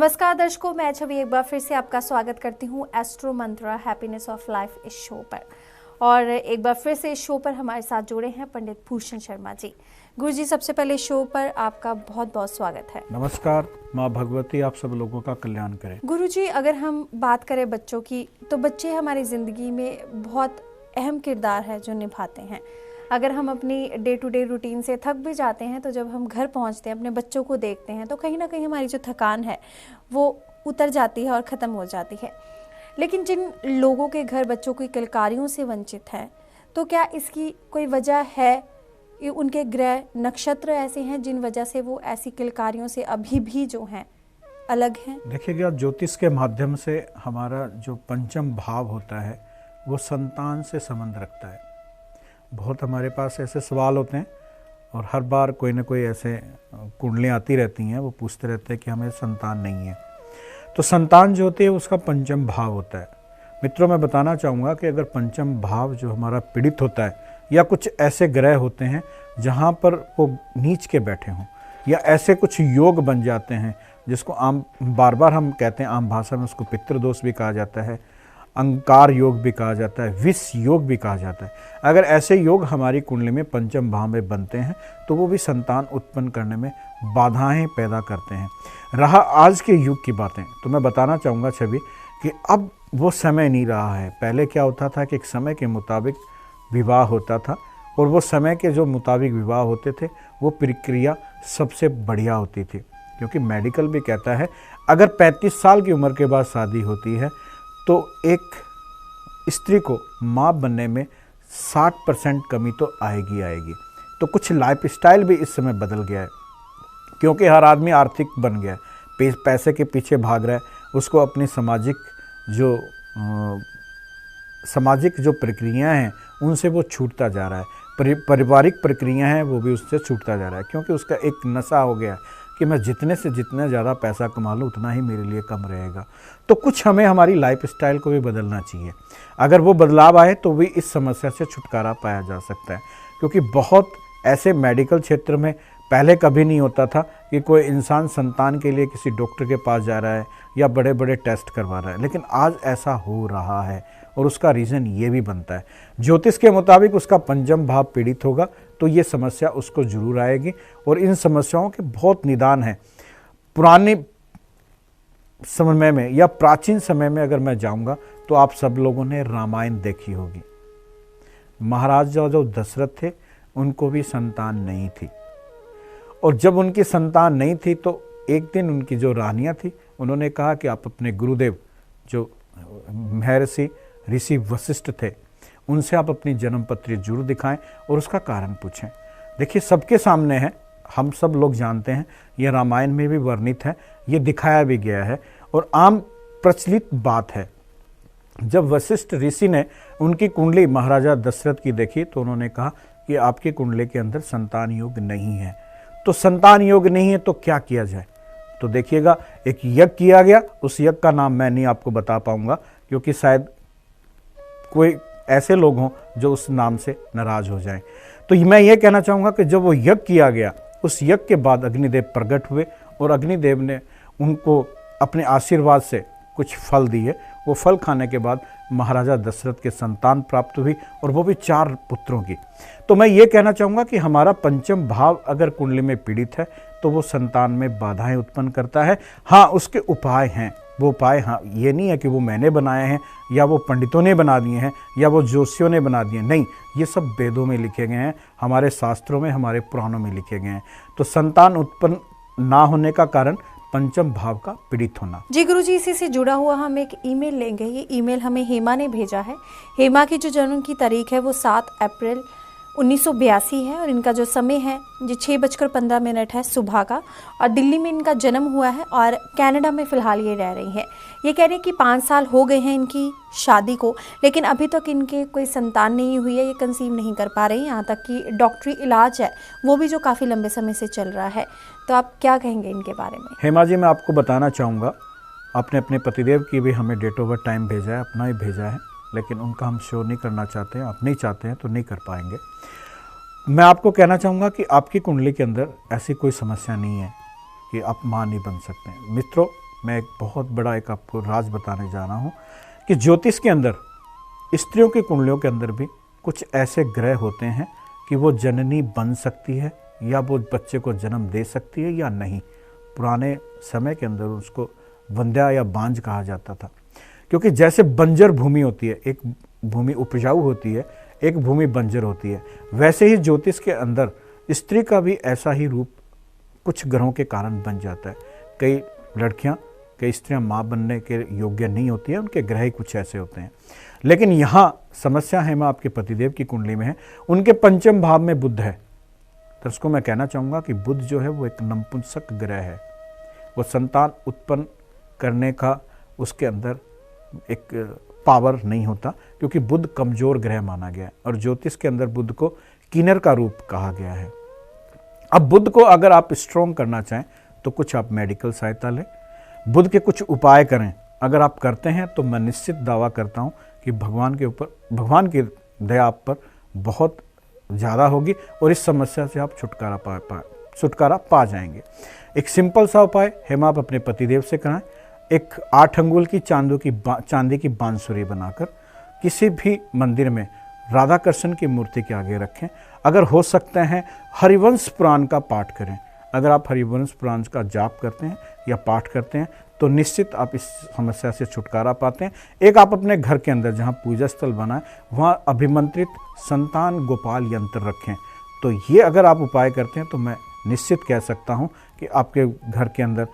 नमस्कार दर्शकों, मैं छवि एक बार फिर से आपका स्वागत करती हूँ astro Mantra happiness of life इस शो पर। और एक बार फिर से इस शो पर हमारे साथ जुड़े हैं पंडित भूषण शर्मा जी। गुरुजी, सबसे पहले शो पर आपका बहुत बहुत स्वागत है। नमस्कार। माँ भगवती आप सब लोगों का कल्याण करे। गुरुजी, अगर हम बात करें बच्चों की, तो बच्चे हमारी ज़िंदगी में बहुत अहम किरदार है जो निभाते हैं। अगर हम अपनी डे टू डे रूटीन से थक भी जाते हैं, तो जब हम घर पहुंचते हैं, अपने बच्चों को देखते हैं, तो कहीं ना कहीं हमारी जो थकान है वो उतर जाती है और ख़त्म हो जाती है। लेकिन जिन लोगों के घर बच्चों की किलकारियों से वंचित हैं, तो क्या इसकी कोई वजह है? उनके ग्रह नक्षत्र ऐसे हैं जिन वजह से वो ऐसी किलकारियों से अभी भी जो हैं अलग हैं? देखिएगा, ज्योतिष के माध्यम से हमारा जो पंचम भाव होता है वो संतान से संबंध रखता है। बहुत हमारे पास ऐसे सवाल होते हैं और हर बार कोई ना कोई ऐसे कुंडलियाँ आती रहती हैं, वो पूछते रहते हैं कि हमें संतान नहीं है। तो संतान जो होती है उसका पंचम भाव होता है। मित्रों, मैं बताना चाहूँगा कि अगर पंचम भाव जो हमारा पीड़ित होता है, या कुछ ऐसे ग्रह होते हैं जहाँ पर वो नीच के बैठे हों, या ऐसे कुछ योग बन जाते हैं जिसको आम बार बार हम कहते हैं, आम भाषा में उसको पितृदोष भी कहा जाता है, अंकार योग भी कहा जाता है, विष योग भी कहा जाता है। अगर ऐसे योग हमारी कुंडली में पंचम भाव में बनते हैं तो वो भी संतान उत्पन्न करने में बाधाएं पैदा करते हैं। रहा आज के युग की बातें, तो मैं बताना चाहूँगा छवि कि अब वो समय नहीं रहा है। पहले क्या होता था कि एक समय के मुताबिक विवाह होता था, और वो समय के जो मुताबिक विवाह होते थे वो प्रक्रिया सबसे बढ़िया होती थी। क्योंकि मेडिकल भी कहता है अगर 35 साल की उम्र के बाद शादी होती है तो एक स्त्री को माँ बनने में 60% कमी तो आएगी। तो कुछ लाइफस्टाइल भी इस समय बदल गया है, क्योंकि हर आदमी आर्थिक बन गया है, पैसे के पीछे भाग रहा है। उसको अपनी सामाजिक जो प्रक्रियाएं हैं उनसे वो छूटता जा रहा है। पारिवारिक प्रक्रियाएं हैं वो भी उससे छूटता जा रहा है, क्योंकि उसका एक नशा हो गया है कि मैं जितने से जितना ज़्यादा पैसा कमा लूँ उतना ही मेरे लिए कम रहेगा। तो कुछ हमें हमारी लाइफस्टाइल को भी बदलना चाहिए। अगर वो बदलाव आए तो भी इस समस्या से छुटकारा पाया जा सकता है। क्योंकि बहुत ऐसे मेडिकल क्षेत्र में पहले कभी नहीं होता था कि कोई इंसान संतान के लिए किसी डॉक्टर के पास जा रहा है या बड़े बड़े टेस्ट करवा रहा है, लेकिन आज ऐसा हो रहा है। और उसका रीज़न ये भी बनता है, ज्योतिष के मुताबिक उसका पंचम भाव पीड़ित होगा तो ये समस्या उसको जरूर आएगी। और इन समस्याओं के बहुत निदान हैं। पुराने समय में या प्राचीन समय में अगर मैं जाऊंगा तो आप सब लोगों ने रामायण देखी होगी। महाराजा जो दशरथ थे उनको भी संतान नहीं थी, और जब उनकी संतान नहीं थी तो एक दिन उनकी जो रानियां थी उन्होंने कहा कि आप अपने गुरुदेव जो महर्षि ऋषि वशिष्ठ थे उनसे आप अपनी जन्म पत्री जरूर दिखाएं और उसका कारण पूछें। देखिए, सबके सामने है, हम सब लोग जानते हैं, ये रामायण में भी वर्णित है, ये दिखाया भी गया है और आम प्रचलित बात है। जब वशिष्ठ ऋषि ने उनकी कुंडली महाराजा दशरथ की देखी तो उन्होंने कहा कि आपकी कुंडली के अंदर संतान योग नहीं है। तो संतान योग नहीं है तो क्या किया जाए? तो देखिएगा, एक यज्ञ किया गया। उस यज्ञ का नाम मैं नहीं आपको बता पाऊंगा, क्योंकि शायद कोई ऐसे लोग हों जो उस नाम से नाराज हो जाएं। तो मैं ये कहना चाहूँगा कि जब वो यज्ञ किया गया, उस यज्ञ के बाद अग्निदेव प्रकट हुए और अग्निदेव ने उनको अपने आशीर्वाद से कुछ फल दिए। वो फल खाने के बाद महाराजा दशरथ के संतान प्राप्त हुई, और वो भी 4 पुत्रों की। तो मैं ये कहना चाहूँगा कि हमारा पंचम भाव अगर कुंडली में पीड़ित है तो वो संतान में बाधाएं उत्पन्न करता है। हाँ, उसके उपाय हैं। वो उपाय, हाँ, ये नहीं है कि वो मैंने बनाए हैं या वो पंडितों ने बना दिए हैं या वो ज्योतिषियों ने बना दिए, नहीं, ये सब वेदों में लिखे गए हैं, हमारे शास्त्रों में, हमारे पुराणों में लिखे गए हैं। तो संतान उत्पन्न ना होने का कारण पंचम भाव का पीड़ित होना। जी गुरुजी, इसी से जुड़ा हुआ हम एक ईमेल लेंगे। ये ईमेल हमें हेमा ने भेजा है। हेमा की जो जन्म की तारीख है वो 7 अप्रैल 1982 है, और इनका जो समय है ये 6:15 है सुबह का, और दिल्ली में इनका जन्म हुआ है और कनाडा में फ़िलहाल ये रह रही हैं। ये कह रहे हैं कि 5 साल हो गए हैं इनकी शादी को, लेकिन अभी तक इनके कोई संतान नहीं हुई है, ये कंसीव नहीं कर पा रही। यहाँ तक कि डॉक्टरी इलाज है वो भी जो काफ़ी लंबे समय से चल रहा है। तो आप क्या कहेंगे इनके बारे में? हेमा जी, मैं आपको बताना चाहूँगा, आपने अपने पतिदेव की भी हमें डेट ऑफ बर्थ टाइम भेजा है, अपना ही भेजा है, लेकिन उनका हम शो नहीं करना चाहते हैं। आप नहीं चाहते हैं तो नहीं कर पाएंगे। मैं आपको कहना चाहूँगा कि आपकी कुंडली के अंदर ऐसी कोई समस्या नहीं है कि आप माँ नहीं बन सकते हैं। मित्रों, मैं एक बहुत बड़ा एक आपको राज बताने जा रहा हूँ कि ज्योतिष के अंदर स्त्रियों की कुंडलियों के अंदर भी कुछ ऐसे ग्रह होते हैं कि वो जननी बन सकती है या वो बच्चे को जन्म दे सकती है या नहीं। पुराने समय के अंदर उसको वंध्या या बांझ कहा जाता था, क्योंकि जैसे बंजर भूमि होती है, एक भूमि उपजाऊ होती है, एक भूमि बंजर होती है, वैसे ही ज्योतिष के अंदर स्त्री का भी ऐसा ही रूप कुछ ग्रहों के कारण बन जाता है। कई लड़कियां, कई स्त्रियां माँ बनने के योग्य नहीं होती हैं, उनके ग्रह ही कुछ ऐसे होते हैं। लेकिन यहाँ समस्या है, मैं आपके पतिदेव की कुंडली में है, उनके पंचम भाव में बुध है। दर्शकों, मैं कहना चाहूँगा कि बुध जो है वो एक नपुंसक ग्रह है, वो संतान उत्पन्न करने का उसके अंदर एक पावर नहीं होता, क्योंकि बुध कमजोर ग्रह माना गया है और ज्योतिष के अंदर बुध को किन्नर का रूप कहा गया है। अब बुध को अगर आप स्ट्रॉन्ग करना चाहें तो कुछ आप मेडिकल सहायता लें, बुध के कुछ उपाय करें। अगर आप करते हैं तो मैं निश्चित दावा करता हूं कि भगवान की दया आप पर बहुत ज़्यादा होगी और इस समस्या से आप छुटकारा पा जाएंगे। एक सिंपल सा उपाय हेमा आप अपने पतिदेव से कराएं। एक 8 अंगुल की चांदी की बांसुरी बनाकर किसी भी मंदिर में राधा कृष्ण की मूर्ति के आगे रखें। अगर हो सकते हैं हरिवंश पुराण का पाठ करें। अगर आप हरिवंश पुराण का जाप करते हैं या पाठ करते हैं तो निश्चित आप इस समस्या से छुटकारा पाते हैं। एक आप अपने घर के अंदर जहाँ पूजा स्थल बनाएं वहाँ अभिमंत्रित संतान गोपाल यंत्र रखें। तो ये अगर आप उपाय करते हैं तो मैं निश्चित कह सकता हूँ कि आपके घर के अंदर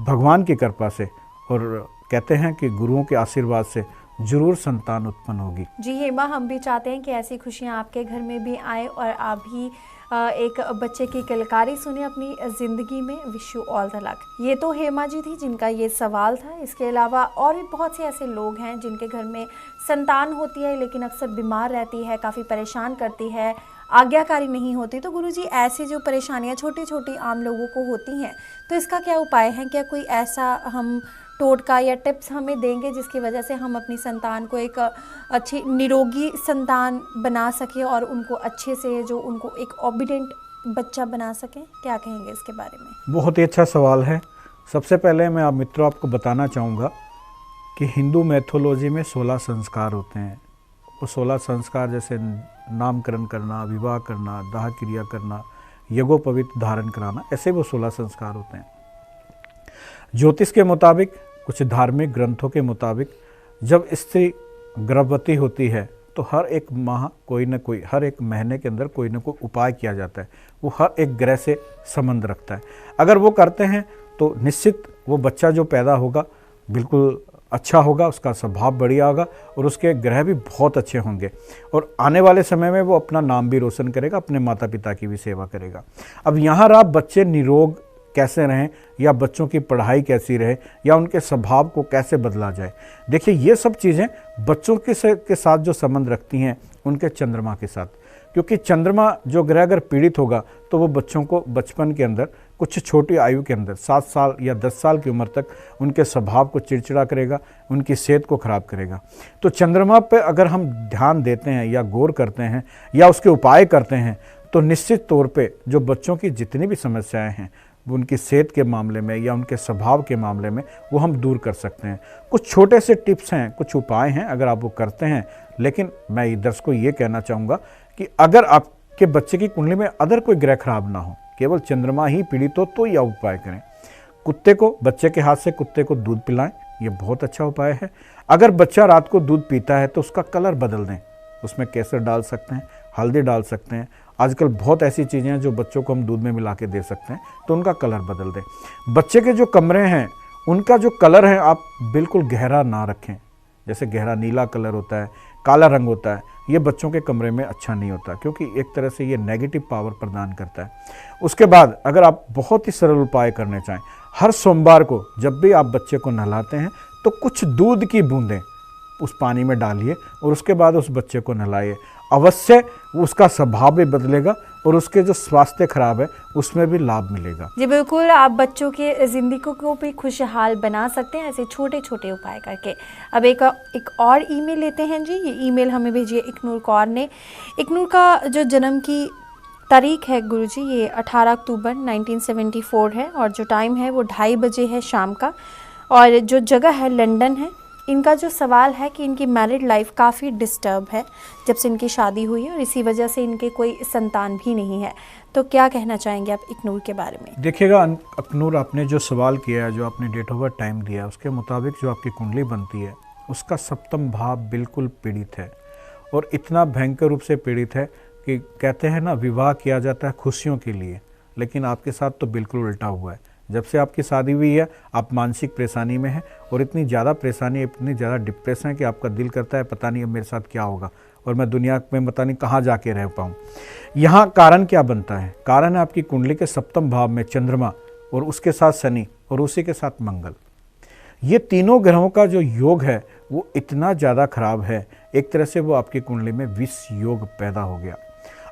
भगवान की कृपा से और कहते हैं कि गुरुओं के आशीर्वाद से जरूर संतान उत्पन्न होगी। जी हेमा, हम भी चाहते हैं कि ऐसी खुशियाँ आपके घर में भी आए और आप भी एक बच्चे की कलाकारी सुने अपनी ज़िंदगी में। Wish you all the luck. ये तो हेमा जी थी जिनका ये सवाल था। इसके अलावा और भी बहुत से ऐसे लोग हैं जिनके घर में संतान होती है लेकिन अक्सर बीमार रहती है, काफ़ी परेशान करती है, आज्ञाकारी नहीं होती। तो गुरुजी, ऐसी जो परेशानियाँ छोटी छोटी आम लोगों को होती हैं तो इसका क्या उपाय है? क्या कोई ऐसा हम टोटका या टिप्स हमें देंगे जिसकी वजह से हम अपनी संतान को एक अच्छी निरोगी संतान बना सकें और उनको अच्छे से जो उनको एक ओबीडेंट बच्चा बना सकें? क्या कहेंगे इसके बारे में? बहुत ही अच्छा सवाल है। सबसे पहले मैं आप मित्रों आपको बताना चाहूँगा कि हिंदू मैथोलॉजी में 16 संस्कार होते हैं। वो 16 संस्कार जैसे नामकरण करना, विवाह करना, दाह क्रिया करना, यज्ञोपवीत धारण कराना, ऐसे वो 16 संस्कार होते हैं। ज्योतिष के मुताबिक, कुछ धार्मिक ग्रंथों के मुताबिक, जब स्त्री गर्भवती होती है तो हर एक माह कोई ना कोई, हर एक महीने के अंदर कोई ना कोई उपाय किया जाता है। वो हर एक ग्रह से संबंध रखता है। अगर वो करते हैं तो निश्चित वो बच्चा जो पैदा होगा बिल्कुल अच्छा होगा, उसका स्वभाव बढ़िया होगा और उसके ग्रह भी बहुत अच्छे होंगे और आने वाले समय में वो अपना नाम भी रोशन करेगा, अपने माता पिता की भी सेवा करेगा। अब यहाँ रहा बच्चे निरोग कैसे रहें या बच्चों की पढ़ाई कैसी रहे या उनके स्वभाव को कैसे बदला जाए। देखिए, ये सब चीज़ें बच्चों के साथ जो संबंध रखती हैं उनके चंद्रमा के साथ, क्योंकि चंद्रमा जो ग्रह अगर पीड़ित होगा तो वो बच्चों को बचपन के अंदर, कुछ छोटी आयु के अंदर 7 साल या 10 साल की उम्र तक उनके स्वभाव को चिड़चिड़ा करेगा, उनकी सेहत को खराब करेगा। तो चंद्रमा पे अगर हम ध्यान देते हैं या गौर करते हैं या उसके उपाय करते हैं तो निश्चित तौर पे जो बच्चों की जितनी भी समस्याएं हैं वो उनकी सेहत के मामले में या उनके स्वभाव के मामले में वो हम दूर कर सकते हैं। कुछ छोटे से टिप्स हैं, कुछ उपाय हैं, अगर आप वो करते हैं। लेकिन मैं दर्शकों ये कहना चाहूँगा कि अगर आपके बच्चे की कुंडली में अदर कोई ग्रह खराब ना हो, केवल चंद्रमा ही पीड़ित हो, तो यह उपाय करें। कुत्ते को, बच्चे के हाथ से कुत्ते को दूध पिलाएं, ये बहुत अच्छा उपाय है। अगर बच्चा रात को दूध पीता है तो उसका कलर बदल दें, उसमें केसर डाल सकते हैं, हल्दी डाल सकते हैं। आजकल बहुत ऐसी चीज़ें हैं जो बच्चों को हम दूध में मिला के दे सकते हैं, तो उनका कलर बदल दें। बच्चे के जो कमरे हैं उनका जो कलर है आप बिल्कुल गहरा ना रखें। जैसे गहरा नीला कलर होता है, काला रंग होता है, ये बच्चों के कमरे में अच्छा नहीं होता, क्योंकि एक तरह से ये नेगेटिव पावर प्रदान करता है। उसके बाद अगर आप बहुत ही सरल उपाय करने चाहें, हर सोमवार को जब भी आप बच्चे को नहलाते हैं तो कुछ दूध की बूंदें उस पानी में डालिए और उसके बाद उस बच्चे को नहलाइए। अवश्य उसका स्वभाव भी बदलेगा और उसके जो स्वास्थ्य खराब है उसमें भी लाभ मिलेगा। जी बिल्कुल, आप बच्चों के ज़िंदगी को भी खुशहाल बना सकते हैं ऐसे छोटे छोटे उपाय करके। अब एक और ईमेल लेते हैं जी। ये ईमेल हमें भेजिए इकनूर कौर ने। इकनूर का जो जन्म की तारीख है गुरुजी, ये 18 अक्टूबर 1974 है और जो टाइम है वो 2:30 बजे है शाम का। और जो जगह है लंदन है। इनका जो सवाल है कि इनकी मैरिड लाइफ काफ़ी डिस्टर्ब है जब से इनकी शादी हुई है और इसी वजह से इनके कोई संतान भी नहीं है। तो क्या कहना चाहेंगे आप इकनूर के बारे में? देखिएगा अकनूर, आपने जो सवाल किया है, जो आपने डेट ऑफ बर्थ टाइम दिया, उसके मुताबिक जो आपकी कुंडली बनती है उसका सप्तम भाव बिल्कुल पीड़ित है और इतना भयंकर रूप से पीड़ित है कि कहते हैं ना, विवाह किया जाता है खुशियों के लिए, लेकिन आपके साथ तो बिल्कुल उल्टा हुआ है। जब से आपकी शादी हुई है आप मानसिक परेशानी में हैं और इतनी ज़्यादा परेशानी, इतनी ज़्यादा डिप्रेशन है कि आपका दिल करता है पता नहीं अब मेरे साथ क्या होगा और मैं दुनिया में पता नहीं कहाँ जाके रह पाऊँ। यहाँ कारण क्या बनता है? कारण है आपकी कुंडली के सप्तम भाव में चंद्रमा और उसके साथ शनि और उसी के साथ मंगल। ये तीनों ग्रहों का जो योग है वो इतना ज़्यादा खराब है, एक तरह से वो आपकी कुंडली में विष योग पैदा हो गया।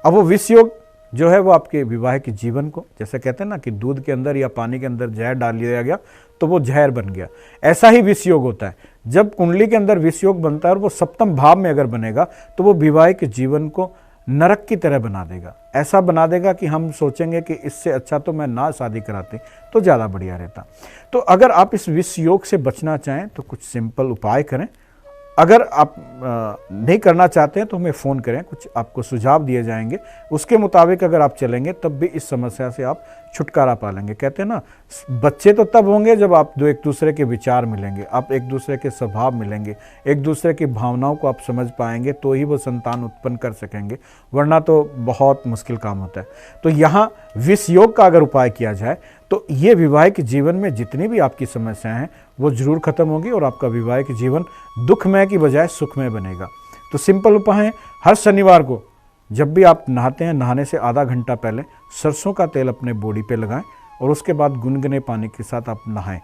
अब वो विष योग जो है वो आपके विवाहिक जीवन को, जैसे कहते हैं ना कि दूध के अंदर या पानी के अंदर जहर डाल दिया गया तो वो जहर बन गया, ऐसा ही विष योग होता है। जब कुंडली के अंदर विष योग बनता है और वो सप्तम भाव में अगर बनेगा तो वो विवाहिक जीवन को नरक की तरह बना देगा। ऐसा बना देगा कि हम सोचेंगे कि इससे अच्छा तो मैं ना शादी कराती तो ज़्यादा बढ़िया रहता। तो अगर आप इस विष योग से बचना चाहें तो कुछ सिंपल उपाय करें। अगर आप नहीं करना चाहते हैं तो हमें फ़ोन करें, कुछ आपको सुझाव दिए जाएंगे, उसके मुताबिक अगर आप चलेंगे तब भी इस समस्या से आप छुटकारा पा लेंगे। कहते हैं ना, बच्चे तो तब होंगे जब आप एक दूसरे के विचार मिलेंगे, आप एक दूसरे के स्वभाव मिलेंगे, एक दूसरे की भावनाओं को आप समझ पाएंगे तो ही वो संतान उत्पन्न कर सकेंगे, वरना तो बहुत मुश्किल काम होता है। तो यहाँ विष योग का अगर उपाय किया जाए तो ये विवाहिक जीवन में जितनी भी आपकी समस्याएं हैं वो जरूर खत्म होगी और आपका विवाहिक जीवन दुखमय की बजाय सुखमय बनेगा। तो सिंपल उपाय है, हर शनिवार को जब भी आप नहाते हैं, नहाने से आधा घंटा पहले सरसों का तेल अपने बॉडी पे लगाएं और उसके बाद गुनगुने पानी के साथ आप नहाएं,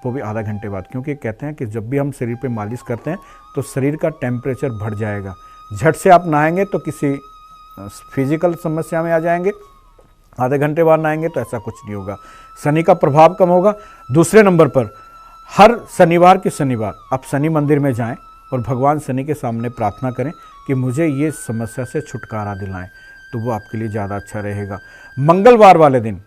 वो भी आधा घंटे बाद। क्योंकि कहते हैं कि जब भी हम शरीर पे मालिश करते हैं तो शरीर का टेम्परेचर बढ़ जाएगा। झट से आप नहाएंगे तो किसी फिजिकल समस्या में आ जाएंगे, आधे घंटे बाद नहाएंगे तो ऐसा कुछ नहीं होगा, शनि का प्रभाव कम होगा। दूसरे नंबर पर, हर शनिवार के शनिवार आप शनि मंदिर में जाएं और भगवान शनि के सामने प्रार्थना करें कि मुझे ये समस्या से छुटकारा दिलाएं, तो वो आपके लिए ज़्यादा अच्छा रहेगा। मंगलवार वाले दिन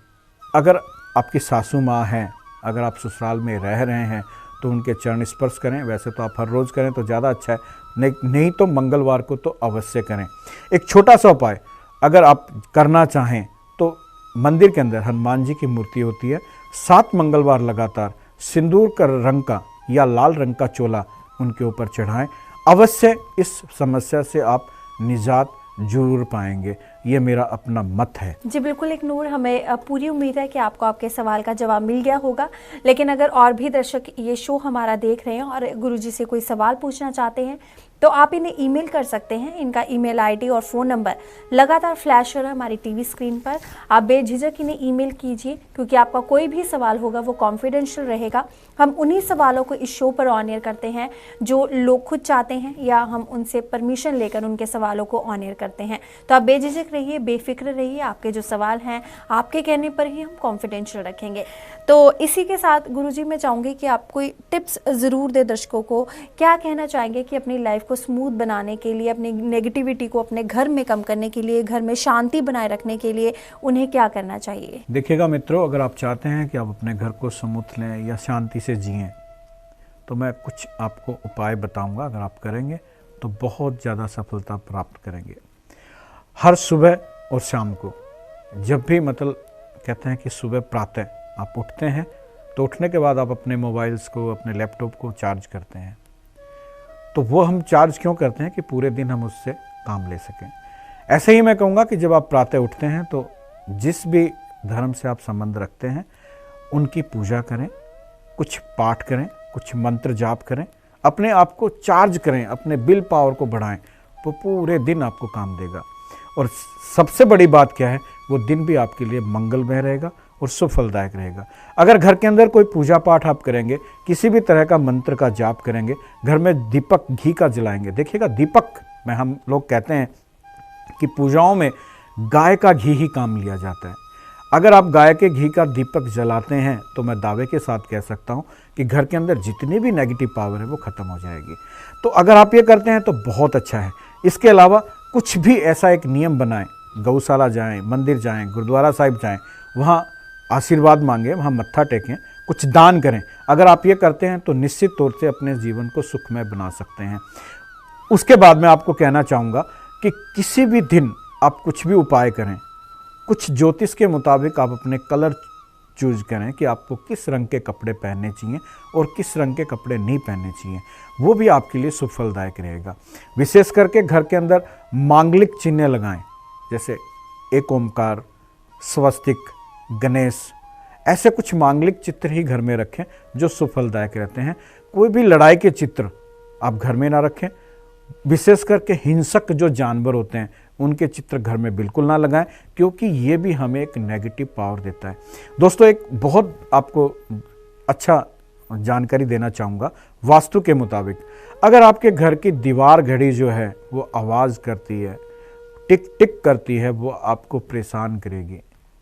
अगर आपकी सासू माँ हैं, अगर आप ससुराल में रह रहे हैं तो उनके चरण स्पर्श करें। वैसे तो आप हर रोज़ करें तो ज़्यादा अच्छा है, नहीं तो मंगलवार को तो अवश्य करें। एक छोटा सा उपाय अगर आप करना चाहें तो मंदिर के अंदर हनुमान जी की मूर्ति होती है, 7 मंगलवार लगातार सिंदूर का रंग का या लाल रंग का चोला उनके ऊपर चढ़ाएं। अवश्य इस समस्या से आप निजात जरूर पाएंगे, ये मेरा अपना मत है। जी बिल्कुल इकनूर, हमें पूरी उम्मीद है कि आपको आपके सवाल का जवाब मिल गया होगा। लेकिन अगर और भी दर्शक ये शो हमारा देख रहे हैं और गुरुजी से कोई सवाल पूछना चाहते हैं तो आप इन्हें ईमेल कर सकते हैं। इनका ईमेल आईडी और फ़ोन नंबर लगातार फ्लैश हो रहा है हमारी टीवी स्क्रीन पर। आप बेझिझक इन्हें ईमेल कीजिए, क्योंकि आपका कोई भी सवाल होगा वो कॉन्फिडेंशियल रहेगा। हम उन्हीं सवालों को इस शो पर ऑन एयर करते हैं जो लोग खुद चाहते हैं या हम उनसे परमिशन लेकर उनके सवालों को ऑन एयर करते हैं। तो आप बेझिझक रहिए, बेफिक्र रहिए, आपके जो सवाल हैं आपके कहने पर ही हम कॉन्फिडेंशियल रखेंगे। तो इसी के साथ गुरुजी मैं चाहूँगी कि आप कोई टिप्स ज़रूर दे दर्शकों को। क्या कहना चाहेंगे कि अपनी लाइफ को स्मूथ बनाने के लिए, अपनी नेगेटिविटी को अपने घर में कम करने के लिए, घर में शांति बनाए रखने के लिए उन्हें क्या करना चाहिए? देखिएगा मित्रों, अगर आप चाहते हैं कि आप अपने घर को स्मूथ लें या शांति से जिएं तो मैं कुछ आपको उपाय बताऊंगा। अगर आप करेंगे तो बहुत ज़्यादा सफलता प्राप्त करेंगे। हर सुबह और शाम को जब भी कहते हैं कि सुबह प्रातः आप उठते हैं तो उठने के बाद आप अपने मोबाइल्स को, अपने लैपटॉप को चार्ज करते हैं। तो वो हम चार्ज क्यों करते हैं कि पूरे दिन हम उससे काम ले सकें। ऐसे ही मैं कहूँगा कि जब आप प्रातः उठते हैं तो जिस भी धर्म से आप संबंध रखते हैं उनकी पूजा करें, कुछ पाठ करें, कुछ मंत्र जाप करें, अपने आप को चार्ज करें, अपने विल पावर को बढ़ाएं, वो पूरे दिन आपको काम देगा। और सबसे बड़ी बात क्या है, वो दिन भी आपके लिए मंगलमय रहेगा और सुफलदायक रहेगा। अगर घर के अंदर कोई पूजा पाठ आप करेंगे, किसी भी तरह का मंत्र का जाप करेंगे, घर में दीपक घी का जलाएंगे। देखिएगा, दीपक में हम लोग कहते हैं कि पूजाओं में गाय का घी ही काम लिया जाता है। अगर आप गाय के घी का दीपक जलाते हैं तो मैं दावे के साथ कह सकता हूँ कि घर के अंदर जितनी भी नेगेटिव पावर है वो ख़त्म हो जाएगी। तो अगर आप ये करते हैं तो बहुत अच्छा है। इसके अलावा कुछ भी ऐसा एक नियम बनाएं, गौशाला जाएं, मंदिर जाएं, गुरुद्वारा साहिब जाएं, वहाँ आशीर्वाद मांगे, वहाँ मत्था टेकें, कुछ दान करें। अगर आप ये करते हैं तो निश्चित तौर से अपने जीवन को सुखमय बना सकते हैं। उसके बाद मैं आपको कहना चाहूँगा कि किसी भी दिन आप कुछ भी उपाय करें, कुछ ज्योतिष के मुताबिक आप अपने कलर चूज करें कि आपको किस रंग के कपड़े पहनने चाहिए और किस रंग के कपड़े नहीं पहनने चाहिए, वो भी आपके लिए शुभ फलदायक रहेगा। विशेष करके घर के अंदर मांगलिक चिन्ह लगाएं, जैसे एक ओमकार, स्वस्तिक, गणेश, ऐसे कुछ मांगलिक चित्र ही घर में रखें जो शुभ फलदायक रहते हैं। कोई भी लड़ाई के चित्र आप घर में ना रखें। विशेष करके हिंसक जो जानवर होते हैं उनके चित्र घर में बिल्कुल ना लगाएं, क्योंकि ये भी हमें एक नेगेटिव पावर देता है। दोस्तों, एक बहुत आपको अच्छा जानकारी देना चाहूँगा। वास्तु के मुताबिक अगर आपके घर की दीवार घड़ी जो है वो आवाज़ करती है, टिक टिक करती है, वो आपको परेशान करेगी,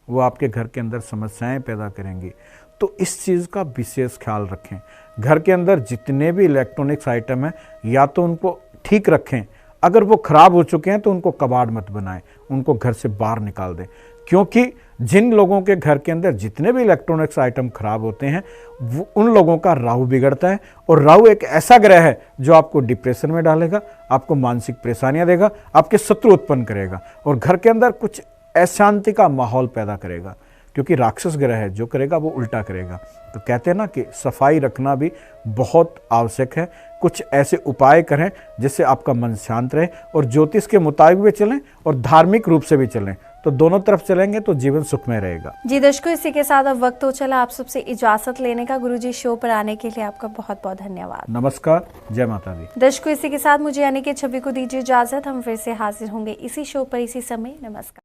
वो आपके घर के अंदर समस्याएं पैदा करेंगी। तो इस चीज़ का विशेष ख्याल रखें। घर के अंदर जितने भी इलेक्ट्रॉनिक्स आइटम हैं, या तो उनको ठीक रखें, अगर वो ख़राब हो चुके हैं तो उनको कबाड़ मत बनाएं, उनको घर से बाहर निकाल दें। क्योंकि जिन लोगों के घर के अंदर जितने भी इलेक्ट्रॉनिक्स आइटम खराब होते हैं, वो उन लोगों का राहु बिगड़ता है। और राहु एक ऐसा ग्रह है जो आपको डिप्रेशन में डालेगा, आपको मानसिक परेशानियां देगा, आपके शत्रु उत्पन्न करेगा और घर के अंदर कुछ अशांति का माहौल पैदा करेगा। क्योंकि राक्षस ग्रह है, जो करेगा वो उल्टा करेगा। तो कहते हैं ना कि सफाई रखना भी बहुत आवश्यक है। कुछ ऐसे उपाय करें जिससे आपका मन शांत रहे और ज्योतिष के मुताबिक भी चलें और धार्मिक रूप से भी चलें। तो दोनों तरफ चलेंगे तो जीवन सुखमय रहेगा। जी दर्शकों, इसी के साथ अब वक्त हो चला आप सबसे इजाजत लेने का। गुरुजी, शो पर आने के लिए आपका बहुत बहुत धन्यवाद। नमस्कार, जय माता दी। दर्शकों, इसी के साथ मुझे यानी कि छवि को दीजिए इजाजत। हम फिर से हाजिर होंगे इसी शो पर इसी समय। नमस्कार।